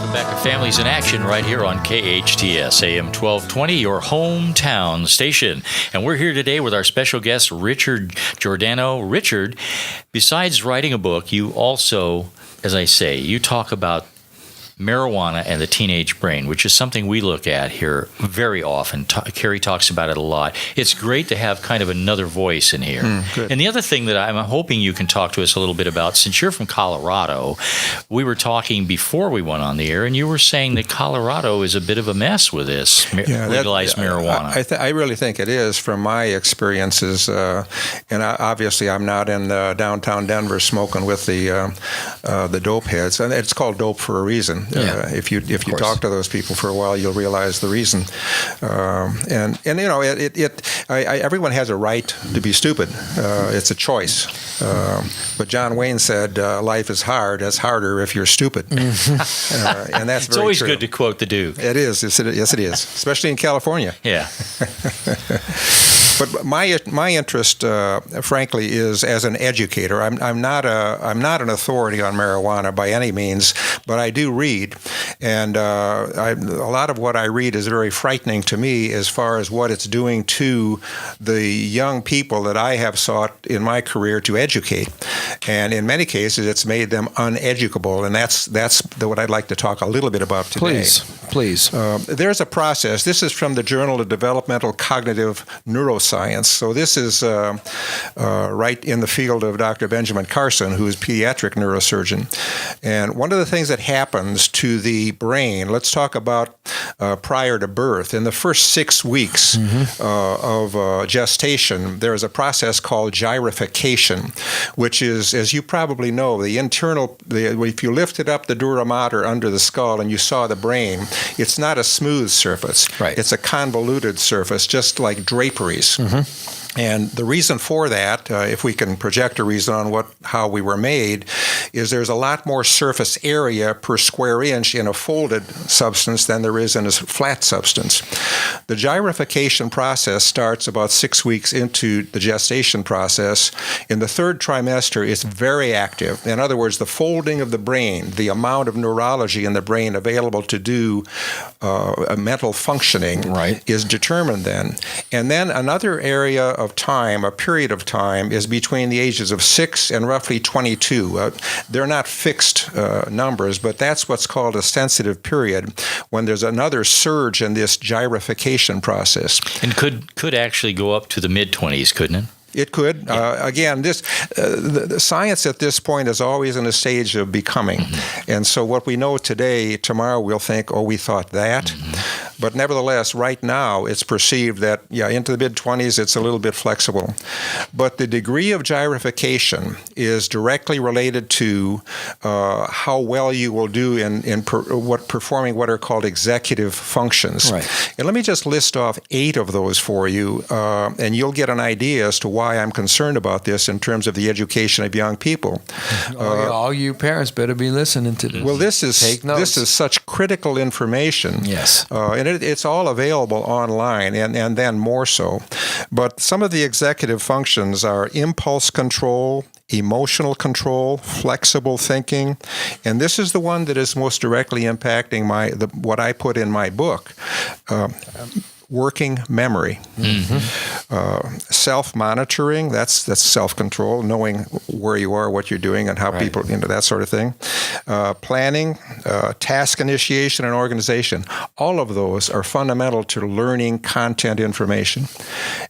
Welcome back to Families in Action right here on KHTS, AM 1220, your hometown station. And we're here today with our special guest, Richard Giordano. Richard, besides writing a book, you also, as I say, you talk about marijuana and the teenage brain, which is something we look at here very often. Cary talks about it a lot. It's great to have kind of another voice in here. And the other thing that I'm hoping you can talk to us a little bit about, since you're from Colorado, we were talking before we went on the air, and you were saying that Colorado is a bit of a mess with this legalized marijuana. I really think it is, from my experiences. And obviously, I'm not in downtown Denver smoking with the dope heads, and it's called dope for a reason. If you talk to those people for a while, you'll realize the reason. And you know, everyone has a right to be stupid. It's a choice. But John Wayne said, "Life is hard. It's harder if you're stupid." And that's it's very always true. good to quote the Duke. It is. Yes, it is. Especially in California. Yeah. But my interest, frankly, is as an educator. I'm not an authority on marijuana by any means, but I do read, and a lot of what I read is very frightening to me as far as what it's doing to the young people that I have sought in my career to educate. And in many cases, it's made them uneducable, and that's what I'd like to talk a little bit about today. Please. There's a process. This is from the Journal of Developmental Cognitive Neuroscience. So this is right in the field of Dr. Benjamin Carson, who is a pediatric neurosurgeon. And one of the things that happens to the brain, let's talk about prior to birth. In the first 6 weeks of gestation, there is a process called gyrification, which is, as you probably know, if you lifted up the dura mater under the skull and you saw the brain, it's not a smooth surface. Right. It's a convoluted surface, just like draperies. And the reason for that, if we can project a reason on how we were made, is there's a lot more surface area per square inch in a folded substance than there is in a flat substance. The gyrification process starts about 6 weeks into the gestation process. In the third trimester, it's very active. In other words, the folding of the brain, the amount of neurology in the brain available to do mental functioning is determined then. And then another area of time, a period of time, is between the ages of 6 and roughly 22. They're not fixed numbers, but that's what's called a sensitive period, when there's another surge in this gyrification process. And could actually go up to the mid-20s, couldn't it? It could. Again, the science at this point is always in a stage of becoming. And so what we know today, tomorrow we'll think, oh, we thought that. But nevertheless, right now, it's perceived that, into the mid-20s, it's a little bit flexible. But the degree of gyrification is directly related to how well you will do in performing what are called executive functions. Right. And let me just list off 8 of those for you, and you'll get an idea as to why I'm concerned about this in terms of the education of young people. All you parents better be listening to this. Well, Take notes. this is such critical information. Yes. And it's all available online, and then more so. But some of the executive functions are impulse control, emotional control, flexible thinking, and this is the one that is most directly impacting what I put in my book. Working memory, self-monitoring, that's self-control, knowing where you are, what you're doing, and how people, that sort of thing. Planning, task initiation, and organization. All of those are fundamental to learning content information.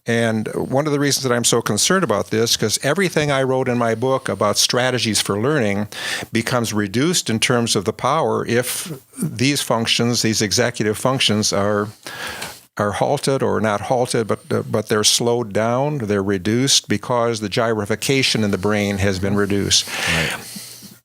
And one of the reasons that I'm so concerned about this, because everything I wrote in my book about strategies for learning becomes reduced in terms of the power if these functions, these executive functions, are halted or not halted, but they're slowed down, they're reduced because the gyrification in the brain has been reduced. Right.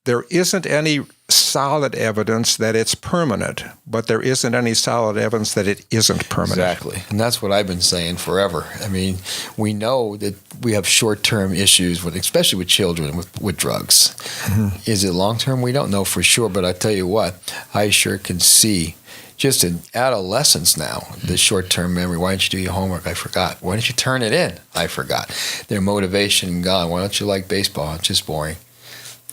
There isn't any solid evidence that it's permanent, but there isn't any solid evidence that it isn't permanent. Exactly. And that's what I've been saying forever. I mean, we know that we have short-term issues, especially with children, with drugs. Is it long-term? We don't know for sure, but I tell you what, I sure can see just in adolescence now, the short-term memory. Why didn't you do your homework? I forgot. Why didn't you turn it in? I forgot. Their motivation gone. Why don't you like baseball? It's just boring.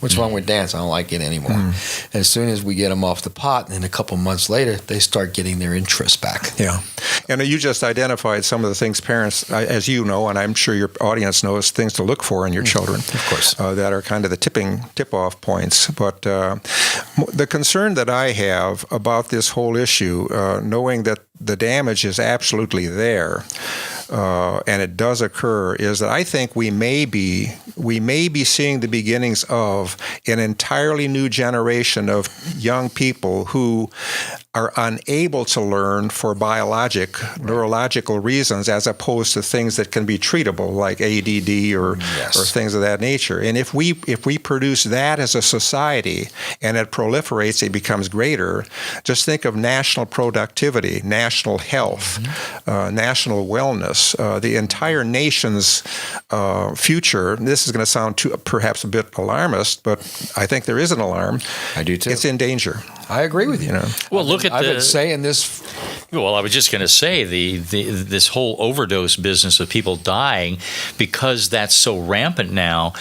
What's wrong with dance? I don't like it anymore. As soon as we get them off the pot, and then a couple months later, they start getting their interest back. Yeah. And you just identified some of the things parents, as you know, and I'm sure your audience knows, things to look for in your children. Of course. That are kind of the tip-off points. But the concern that I have about this whole issue, knowing that the damage is absolutely there, and it does occur, is that I think we may be seeing the beginnings of an entirely new generation of young people who are unable to learn for neurological reasons, as opposed to things that can be treatable, like ADD or things of that nature. And if we produce that as a society and it proliferates, it becomes greater. Just think of national productivity, national health, national wellness, the entire nation's future. This is going to sound perhaps a bit alarmist, but I think there is an alarm. I do too. It's in danger. I agree with you. Well, look at I've been saying this. Well, I was just going to say this whole overdose business of people dying, because that's so rampant now.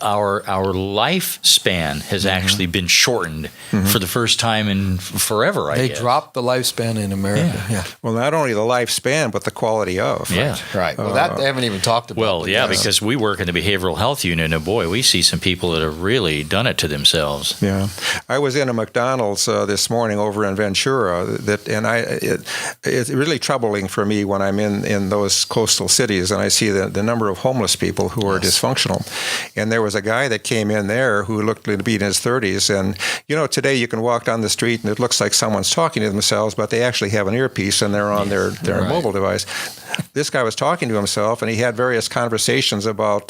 Our lifespan has actually been shortened for the first time in forever. They dropped the lifespan in America. Yeah. Well, not only the lifespan, but the quality of. Yeah. Right. Well, that they haven't even talked about. Well, yeah, because we work in the behavioral health unit, and boy, we see some people that have really done it to themselves. Yeah. I was in a McDonald's this morning over in Ventura, it's really troubling for me when I'm in those coastal cities and I see the number of homeless people who are dysfunctional. And there was a guy that came in there who looked to be in his 30s. And, today you can walk down the street and it looks like someone's talking to themselves, but they actually have an earpiece and they're on their mobile device. This guy was talking to himself, and he had various conversations about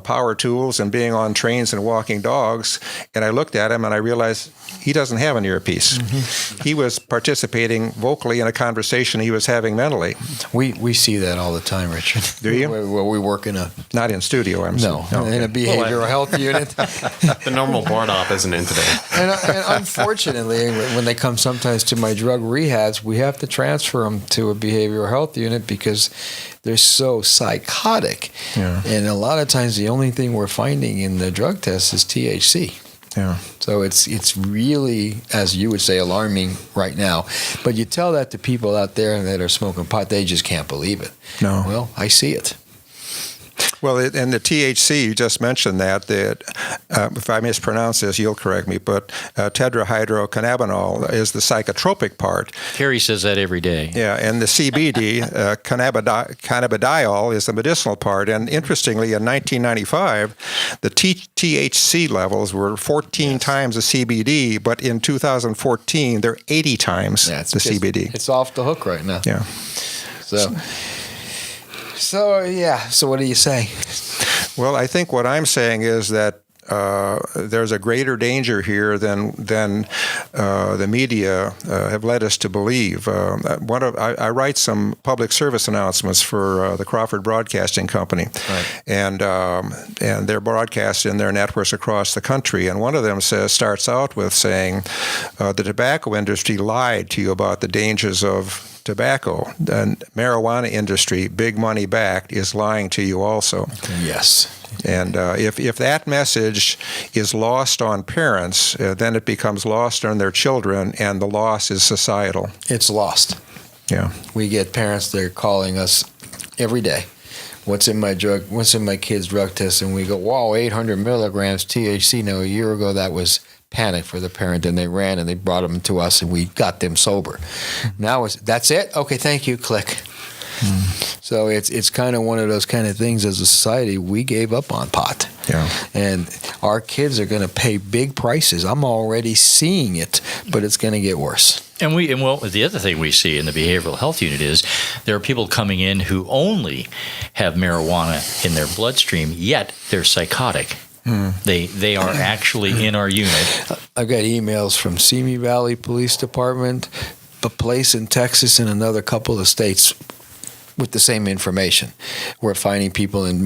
power tools and being on trains and walking dogs. And I looked at him and I realized he doesn't have an earpiece. He was participating vocally in a conversation he was having mentally. We see that all the time, Richard. Do you? Well, we work in a... Not in studio, I'm saying. No, in a behavioral health unit. The normal board op isn't in today. And unfortunately, when they come sometimes to my drug rehabs, we have to transfer them to a behavioral health unit because they're so psychotic. Yeah. And a lot of times the only thing we're finding in the drug test is THC. Yeah. So it's really, as you would say, alarming right now. But you tell that to people out there that are smoking pot, they just can't believe it. No. Well, I see it. Well, and the THC, you just mentioned that if I mispronounce this, you'll correct me, but tetrahydrocannabinol is the psychotropic part. Cary says that every day. Yeah, and the CBD, cannabidiol, is the medicinal part. And interestingly, in 1995, the THC levels were 14 times the CBD, but in 2014, they're 80 times the CBD. It's off the hook right now. Yeah. So what do you say? Well, I think what I'm saying is that there's a greater danger here than the media have led us to believe. I write some public service announcements for the Crawford Broadcasting Company, right. and they're broadcast in their networks across the country. And one of them starts out with saying, the tobacco industry lied to you about the dangers of tobacco. The marijuana industry, big money backed, is lying to you also. Yes. And if that message is lost on parents, then it becomes lost on their children, and the loss is societal. It's lost. Yeah. We get parents that are calling us every day. What's in my kid's drug test? And we go, wow, 800 milligrams THC. Now, a year ago, that was panic for the parent, and they ran and they brought them to us, and we got them sober. Now that's it? Okay, thank you, click. So it's kind of one of those kind of things as a society, we gave up on pot. Yeah. And our kids are going to pay big prices. I'm already seeing it, but it's going to get worse. And the other thing we see in the behavioral health unit is there are people coming in who only have marijuana in their bloodstream, yet they're psychotic. They are actually in our unit. I've got emails from Simi Valley Police Department, a place in Texas, and another couple of states. with the same information. We're finding people in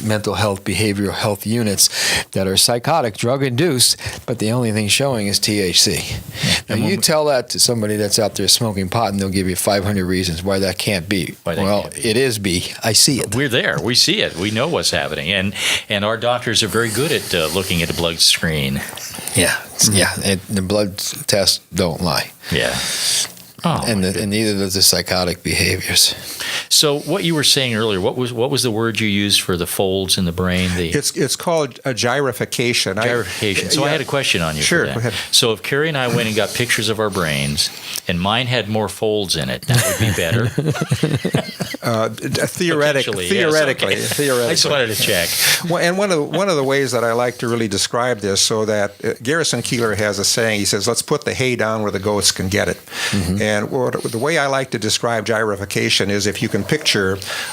mental health, behavioral health units that are psychotic, drug-induced, but the only thing showing is THC. Now, you tell that to somebody that's out there smoking pot, and they'll give you 500 reasons why that can't be. It is B. I see it. We're there. We see it. We know what's happening. And our doctors are very good at looking at a blood screen. Yeah. And the blood tests don't lie. Yeah. Oh, and neither does the psychotic behaviors. So what you were saying earlier, what was the word you used for the folds in the brain? It's called a gyrification. Gyrification. So I had a question on you. Sure, for that. go ahead. So if Cary and I went and got pictures of our brains, and mine had more folds in it, that would be better. Theoretically. I just wanted to check. Well, and one of the ways that I like to really describe this, so that Garrison Keillor has a saying. He says, "Let's put the hay down where the goats can get it." Mm-hmm. And the way I like to describe gyrification is if you can picture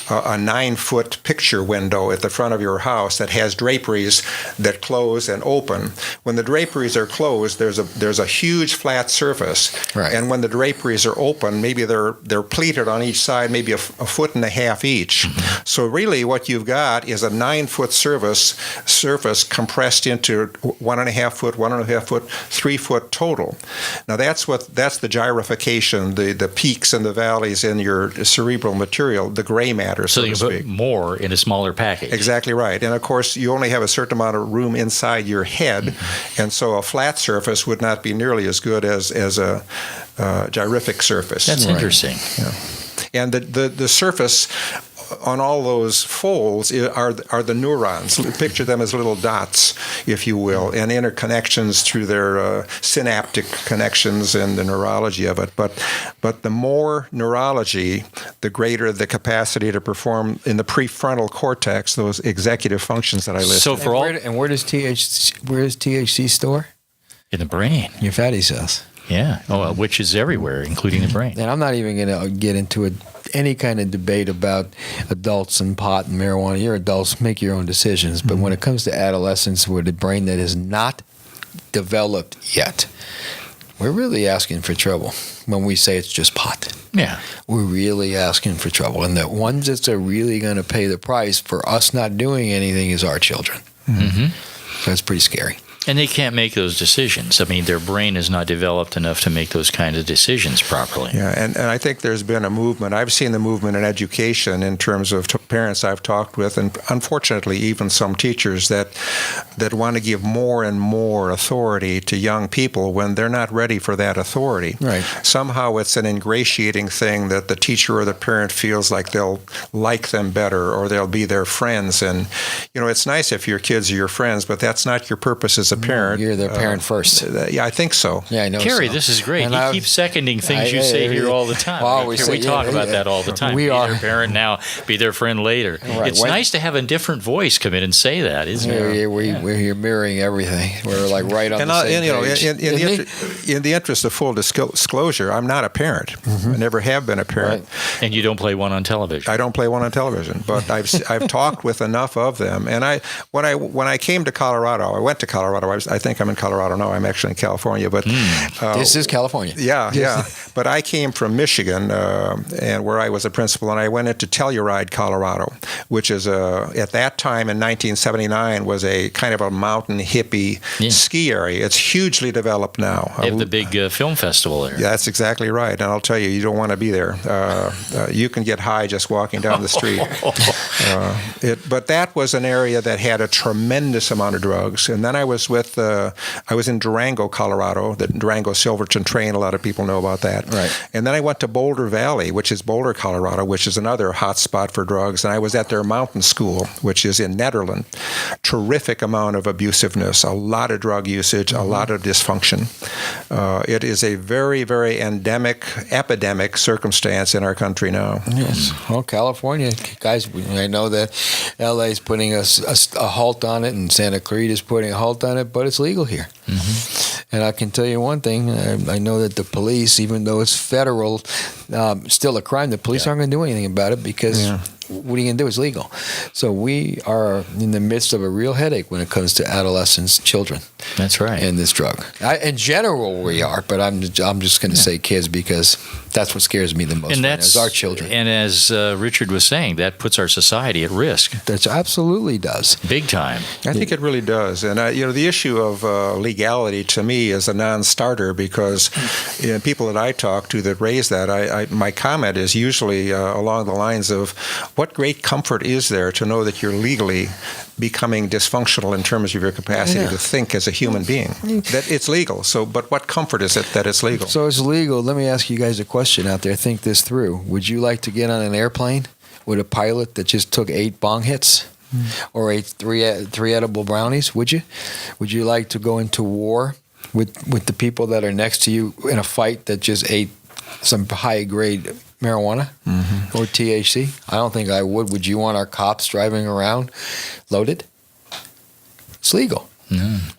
a 9-foot picture window at the front of your house that has draperies that close and open. When the draperies are closed, there's a huge flat surface, right. And when the draperies are open, maybe they're pleated on each side, maybe a foot and a half each. Mm-hmm. So really, what you've got is a 9-foot surface compressed into 1.5 foot, 1.5 foot, 3 foot total. Now that's the gyrification. The peaks and the valleys in your cerebral material, the gray matter, so you to speak. Put more in a smaller package. Exactly right. And of course, you only have a certain amount of room inside your head, mm-hmm. and so a flat surface would not be nearly as good as a gyrific surface. That's interesting. Yeah. And the surface on all those folds are the neurons. Picture them as little dots, if you will, and interconnections through their synaptic connections and the neurology of it. But the more neurology, the greater the capacity to perform in the prefrontal cortex those executive functions that I listed. So for where does THC store? In the brain. Your fatty cells. Yeah. Oh, which is everywhere, including the brain. And I'm not even going to get into any kind of debate about adults and pot and marijuana. You're adults, make your own decisions. But when it comes to adolescents with a brain that is not developed yet, we're really asking for trouble when we say it's just pot. Yeah. We're really asking for trouble. And the ones that are really going to pay the price for us not doing anything is our children. Mm-hmm. So it's pretty scary. And they can't make those decisions. I mean, their brain is not developed enough to make those kinds of decisions properly. Yeah, and I think there's been a movement. I've seen the movement in education in terms of parents I've talked with, and unfortunately even some teachers that want to give more and more authority to young people when they're not ready for that authority. Right. Somehow it's an ingratiating thing that the teacher or the parent feels like they'll like them better or they'll be their friends. And, it's nice if your kids are your friends, but that's not your purpose as a parent. You're their parent first. Yeah, I think so. Yeah, I know. Cary, so. this is great. And he keeps seconding things you say here all the time. Well, we talk about that all the time. Be their parent now, be their friend later. Right. It's nice to have a different voice come in and say that, isn't it? We're mirroring everything. We're like right on the same page. In the interest of full disclosure, I'm not a parent. Mm-hmm. I never have been a parent. Right. And you don't play one on television. I don't play one on television, but I've talked with enough of them. And when I came to Colorado, I went to Colorado. I think I'm in Colorado now. I'm actually in California, but this is California. Yeah. But I came from Michigan, and where I was a principal, and I went into Telluride, Colorado, which is at that time in 1979 was a kind of a mountain hippie ski area. It's hugely developed now. They have the big film festival there. Yeah, that's exactly right. And I'll tell you, you don't want to be there. You can get high just walking down the street. But that was an area that had a tremendous amount of drugs. And then I was in Durango, Colorado, the Durango Silverton Train. A lot of people know about that. Right. And then I went to Boulder Valley, which is Boulder, Colorado, which is another hot spot for drugs. And I was at their mountain school, which is in Nederland. Terrific amount of abusiveness, a lot of drug usage, a lot of dysfunction. It is a very, very epidemic circumstance in our country now. Yes. Well, California, guys, I know that LA is putting a halt on it, and Santa Clarita is putting a halt on it, but it's legal here. Mm-hmm. And I can tell you one thing. I know that the police, even though it's federal, still a crime, the police aren't going to do anything about it because what are you going to do? It's legal. So we are in the midst of a real headache when it comes to adolescents, children. That's right. And this drug. In general, we are, but I'm just going to say kids because That's what scares me the most. And that's our children. And as Richard was saying, that puts our society at risk. That absolutely does. Big time. I think it really does. And, the issue of legality to me is a non-starter because people that I talk to that raise that, my comment is usually along the lines of, what great comfort is there to know that you're legally becoming dysfunctional in terms of your capacity to think as a human being? That it's legal. So, but what comfort is it that it's legal? So it's legal. Let me ask you guys a question out there. Think this through. Would you like to get on an airplane with a pilot that just took 8 bong hits or ate three edible brownies? Would you? Would you like to go into war with the people that are next to you in a fight that just ate some high-grade marijuana or THC? I don't think I would. Would you want our cops driving around loaded? It's legal.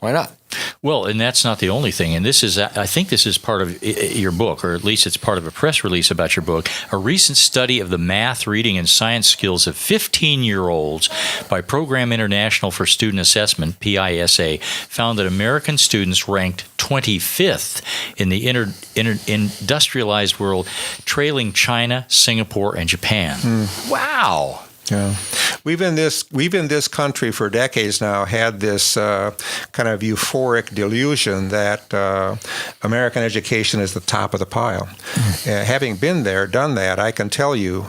Why not? Well, and that's not the only thing. And I think this is part of your book, or at least it's part of a press release about your book. A recent study of the math, reading, and science skills of 15-year-olds by Program International for Student Assessment, PISA, found that American students ranked 25th in the industrialized world, trailing China, Singapore, and Japan. Wow. Yeah, we've in this country for decades now had this kind of euphoric delusion that American education is the top of the pile. Having been there, done that, I can tell you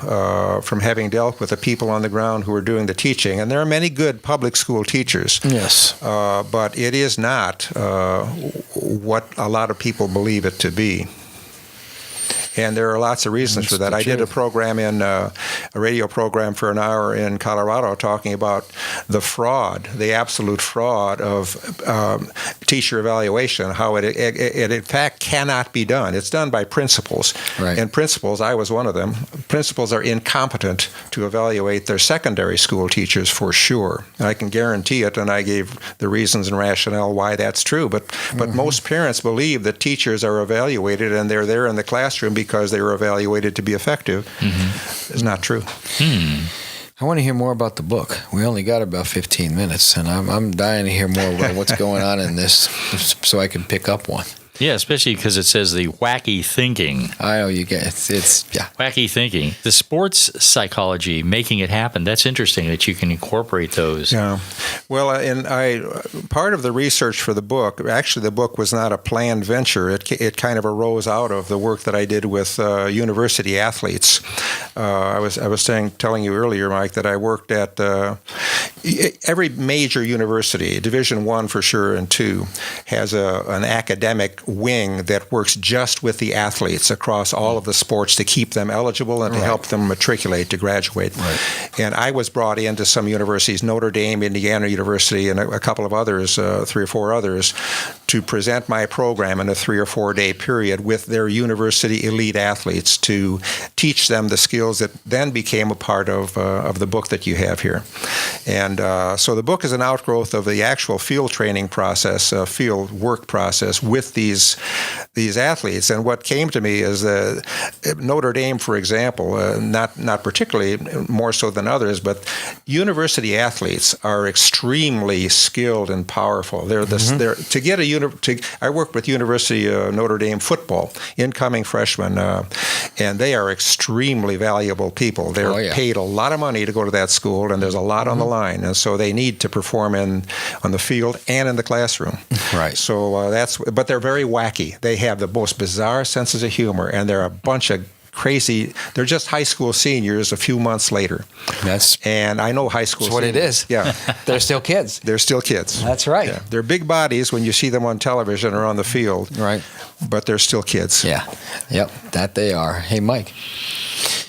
from having dealt with the people on the ground who are doing the teaching, and there are many good public school teachers. Yes, but it is not what a lot of people believe it to be. And there are lots of reasons for that. I did a program a radio program for an hour in Colorado talking about the absolute fraud of teacher evaluation, how it in fact cannot be done. It's done by principals. Right. And principals, I was one of them, principals are incompetent to evaluate their secondary school teachers for sure. And I can guarantee it, and I gave the reasons and rationale why that's true. But most parents believe that teachers are evaluated and they're there in the classroom because they were evaluated to be effective. Is not true. I want to hear more about the book. We only got about 15 minutes, and I'm dying to hear more about what's going on in this so I can pick up one. Yeah, especially because it says the wacky thinking. I know you get it's wacky thinking. The sports psychology, making it happen. That's interesting that you can incorporate those. Yeah. Well, and part of the research for the book, actually the book was not a planned venture. It kind of arose out of the work that I did with university athletes. I was telling you earlier, Mike, that I worked at every major university, Division I for sure and II, has an academic wing that works just with the athletes across all of the sports to keep them eligible and to help them matriculate to graduate. Right. And I was brought into some universities, Notre Dame, Indiana University, and a couple of others, 3 or 4 others, to present my program in a 3 or 4 day period with their university elite athletes to teach them the skills that then became a part of the book that you have here. And so the book is an outgrowth of the actual field training process, field work process with these athletes. And what came to me is Notre Dame, for example, not particularly more so than others, but university athletes are extremely skilled and powerful. They're I worked with University of Notre Dame football, incoming freshmen, and they are extremely valuable people. They're paid a lot of money to go to that school, and there's a lot on the line, and so they need to perform on the field and in the classroom. Right. So but they're very wacky. They have the most bizarre senses of humor, and they're a bunch of crazy. They're just high school seniors a few months later. And I know high school. That's what it is. Yeah, they're still kids. They're still kids. That's right. Yeah. They're big bodies when you see them on television or on the field. Right. But they're still kids. Yeah. Yep. That they are. Hey, Mike.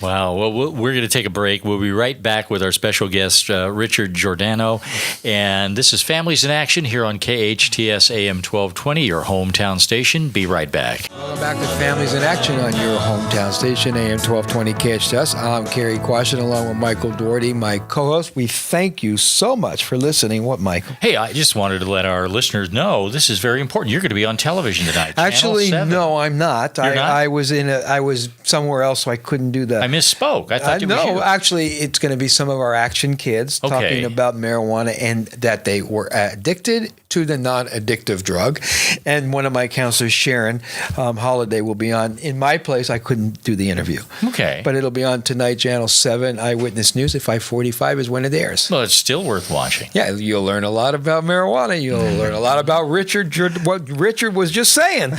Wow. Well, we're going to take a break. We'll be right back with our special guest, Richard Giordano. And this is Families in Action here on KHTS AM 1220, your hometown station. Be right back. Welcome back to Families in Action on your hometown station, AM 1220 KHTS. I'm Cary Quashen along with Michael Doherty, my co-host. We thank you so much for listening. What, Michael? Hey, I just wanted to let our listeners know this is very important. You're going to be on television tonight. Actually, no, I'm not. You're not? I was somewhere else, so I couldn't do that. I misspoke. I thought it was No, you. actually, it's going to be some of our action kids Okay. talking about marijuana and that they were addicted to the non-addictive drug. And one of my counselors, Sharon Holiday, will be on. In my place, I couldn't do the interview. Okay. But it'll be on tonight, Channel 7, Eyewitness News at 5:45 is when it airs. Well, it's still worth watching. Yeah, you'll learn a lot about marijuana. You'll learn a lot about what Richard was just saying.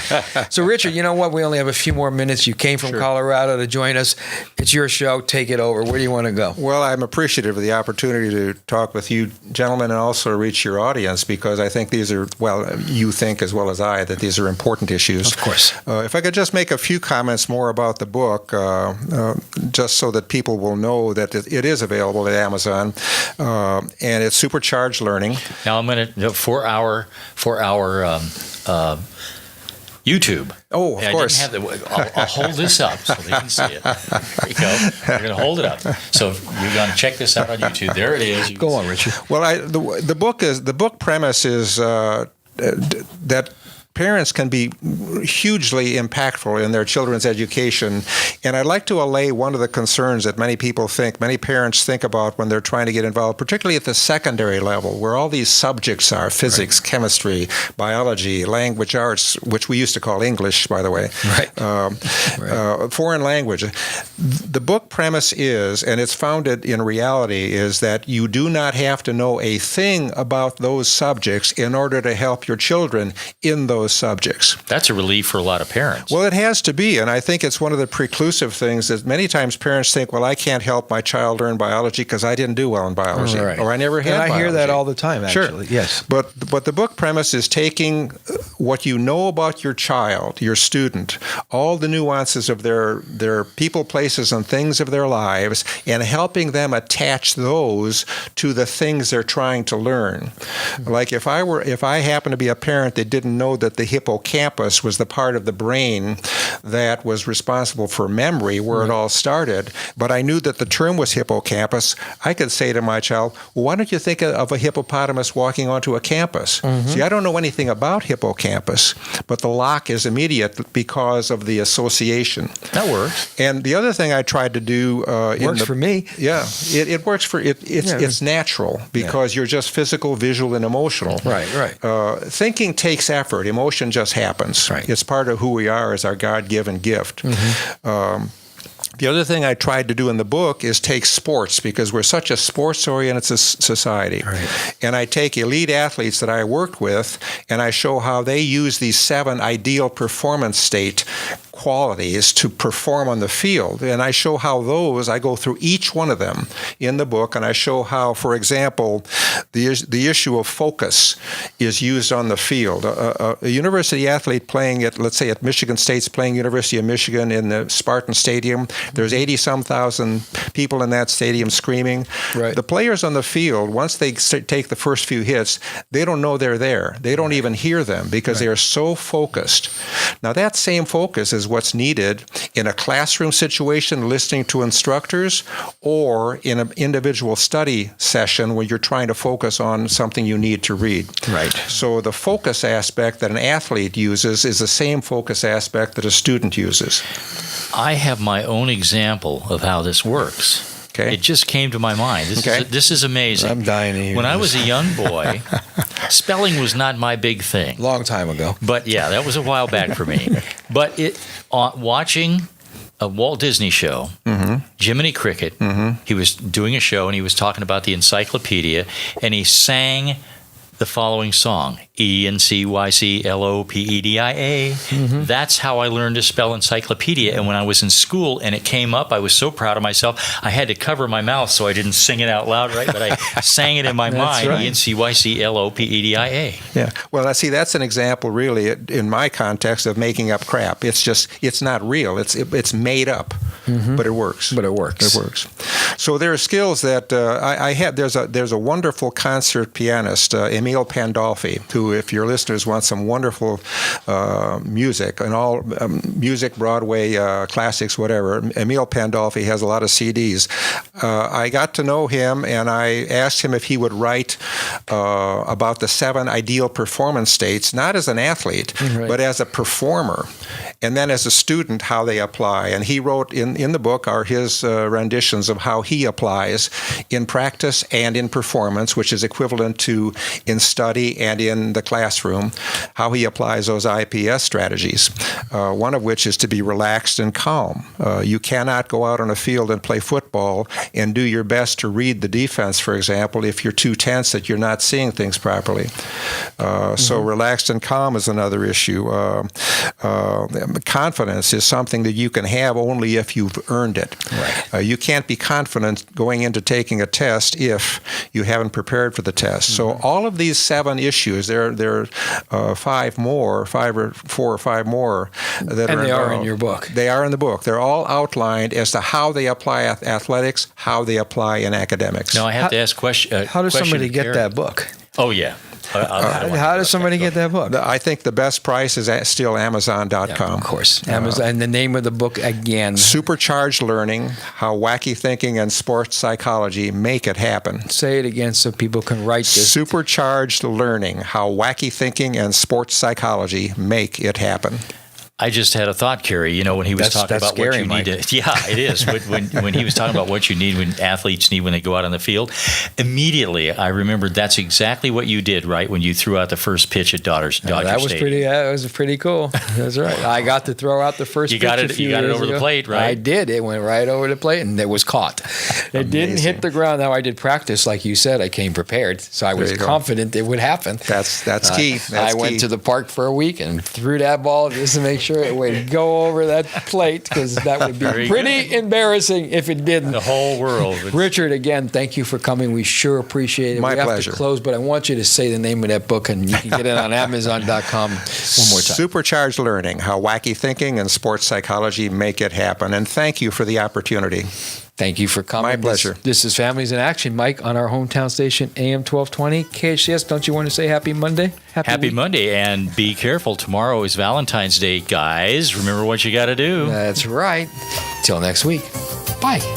So, Richard, you know what? We only have a few more minutes. You came from Colorado to join us. It's your show. Take it over. Where do you want to go? Well, I'm appreciative of the opportunity to talk with you gentlemen and also reach your audience, because I think these are, well, you think as well as I, that these are important issues. Of course. If I could just make a few comments more about the book, just so that people will know that it is available at Amazon, and it's Supercharged Learning. Now I'm going to for our YouTube. Oh, of course. I didn't have I'll hold this up so they can see it. There you go. We're going to hold it up. So you're going to check this out on YouTube. There it is. You Go can on, see it. Richard. Well, the book premise is that parents can be hugely impactful in their children's education. And I'd like to allay one of the concerns that many parents think about when they're trying to get involved, particularly at the secondary level, where all these subjects are: physics, chemistry, biology, language arts, which we used to call English, by the way, foreign language. The book premise is, and it's founded in reality, is that you do not have to know a thing about those subjects in order to help your children in those subjects. That's a relief for a lot of parents. Well, it has to be, and I think it's one of the preclusive things that many times parents think, well, I can't help my child learn biology because I didn't do well in biology, or I never had And I biology. hear that all the time, Sure. actually. Yes. But the book premise is taking what you know about your child, your student, all the nuances of their people, places, and things of their lives, and helping them attach those to the things they're trying to learn. Like if I happen to be a parent that didn't know that the hippocampus was the part of the brain that was responsible for memory, where it all started, but I knew that the term was hippocampus, I could say to my child, well, why don't you think of a hippopotamus walking onto a campus? See, I don't know anything about hippocampus, but the lock is immediate because of the association. That works. And the other thing I tried to do Works for me. Yeah, it works for it. It's natural because you're just physical, visual, and emotional. Right. Thinking takes effort. Emotion just happens. Right. It's part of who we are as our God-given gift. The other thing I tried to do in the book is take sports, because we're such a sports-oriented society. Right. And I take elite athletes that I worked with, and I show how they use these 7 ideal performance state qualities to perform on the field. And I show how I go through each one of them in the book, and I show how, for example, the issue of focus is used on the field. A university athlete playing let's say at Michigan State's playing University of Michigan in the Spartan Stadium, there's 80-some thousand people in that stadium screaming. Right. The players on the field, once they take the first few hits, they don't know they're there. They don't even hear them because they are so focused. Now, that same focus is what's needed in a classroom situation, listening to instructors, or in an individual study session where you're trying to focus on something you need to read. Right. So the focus aspect that an athlete uses is the same focus aspect that a student uses. I have my own example of how this works. Okay. It just came to my mind. This is amazing. I'm dying to hear When I this. was a young boy, spelling was not my big thing. Long time ago. But yeah, that was a while back for me. But watching a Walt Disney show, Jiminy Cricket, he was doing a show and he was talking about the encyclopedia, and he sang the following song, ENCYCLOPEDIA. That's how I learned to spell encyclopedia. And when I was in school and it came up, I was so proud of myself, I had to cover my mouth so I didn't sing it out loud, right? But I sang it in my mind, right. ENCYCLOPEDIA. Yeah. Well, see, that's an example, really, in my context, of making up crap. It's not real. It's made up, but it works. But it works. It works. So there are skills that I have. There's a wonderful concert pianist, Emil Pandolfi, who, if your listeners want some wonderful music and all music, Broadway classics, whatever, Emil Pandolfi has a lot of CDs. I got to know him, and I asked him if he would write about the 7 ideal performance states, not as an athlete, but as a performer, and then as a student, how they apply. And he wrote in in the book are his renditions of how he applies in practice and in performance, which is equivalent to in study and in the classroom, how he applies those IPS strategies, one of which is to be relaxed and calm. You cannot go out on a field and play football and do your best to read the defense, for example, if you're too tense that you're not seeing things properly. So relaxed and calm is another issue. Confidence is something that you can have only if you've earned it. Right. You can't be confident going into taking a test if you haven't prepared for the test. So all of these 7 issues, there are 5 more, 5 or 4 or 5 more that And are they are involved. in your book. They are in the book. They're all outlined as to how they apply athletics, how they apply in academics. Now I have to ask question. How does somebody get that book? Oh yeah. How does somebody get that book? I think the best price is still Amazon.com. Of course. Amazon. And the name of the book again. Supercharged Learning, How Wacky Thinking and Sports Psychology Make It Happen. Say it again so people can write this. Supercharged Learning, How Wacky Thinking and Sports Psychology Make It Happen. I just had a thought, Cary. When he was talking that's about scary, what you Mike. need to, yeah, it is. When he was talking about what you need, when athletes need when they go out on the field, immediately I remembered that's exactly what you did, right? When you threw out the first pitch at Dodger That was Stadium. That was pretty cool. That's right. I got to throw out the first. You got pitch it. a few You got it years over the ago. plate, right? I did. It went right over the plate, and it was caught. It didn't hit the ground. Now I did practice, like you said. I came prepared, so I was you go. confident it would happen. That's key. I went to the park for a week and threw that ball just to make sure it would go over that plate, because that would be Very pretty embarrassing if it didn't. The whole world. Richard, again, thank you for coming. We sure appreciate it. My we have pleasure. to close, but I want you to say the name of that book, and you can get it on Amazon.com one more time. Supercharged Learning, How Wacky Thinking and Sports Psychology Make It Happen. And thank you for the opportunity. Thank you for coming. My pleasure. This is Families in Action, Mike, on our hometown station, AM 1220. KHTS, don't you want to say happy Monday? Happy week? Monday, and be careful. Tomorrow is Valentine's Day, guys. Remember what you got to do. That's right. Till next week. Bye.